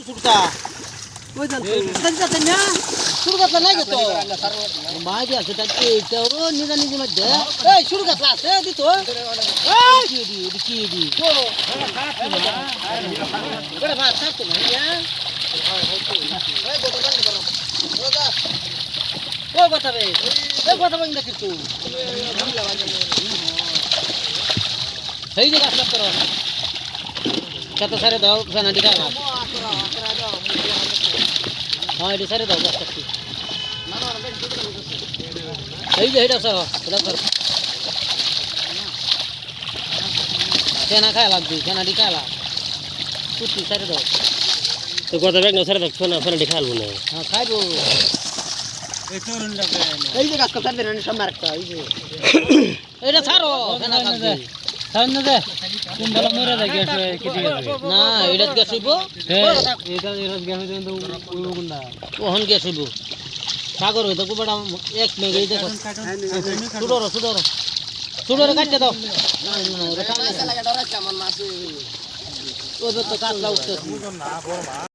সুরকা ওই জান তো না সুরকা নাই গো তো মাঝে আছে তাকে তোর নিজে নিজে মধ্যে এই সুরকা আছে দি তো এই কি দি বড় ভাত সাথ না এই গোটা বন্ধ করো রোজা ও বাতাবে এই কথা বন্ধ করতে এই যে কাজ করো কত সারে দাও জানা দিকা হ্যাঁ এটা সারে দাও কাজ করতে এই যে এটা স্যার এটা স্যার কেনা খায় লাগবে কেনা দিকা লাগ কুটি সারে দাও তো কথা ব্যাগ না সারে দাও সোনা সোনা দিকা খালবো না হ্যাঁ খাইবো এই যে কাজ করতে দেন সামনে রাখতে এই যে এটা ছাড়ো কেনা লাগবে সামনে দে কোন ভালো মরে যায় গ্যাস কেটে গেছে না এটা গ্যাস হইব এটা গ্যাস হইতে তো ওই কোনটা ওহন গ্যাস হইব সাগর হইতো কুবাটা এক মেগে দেখো সুডর সুডর সুডর কাটতে দাও না না ওটা কাটতে লাগা ডরাইছে আমার মাছ ওই তো কাটলা উঠছে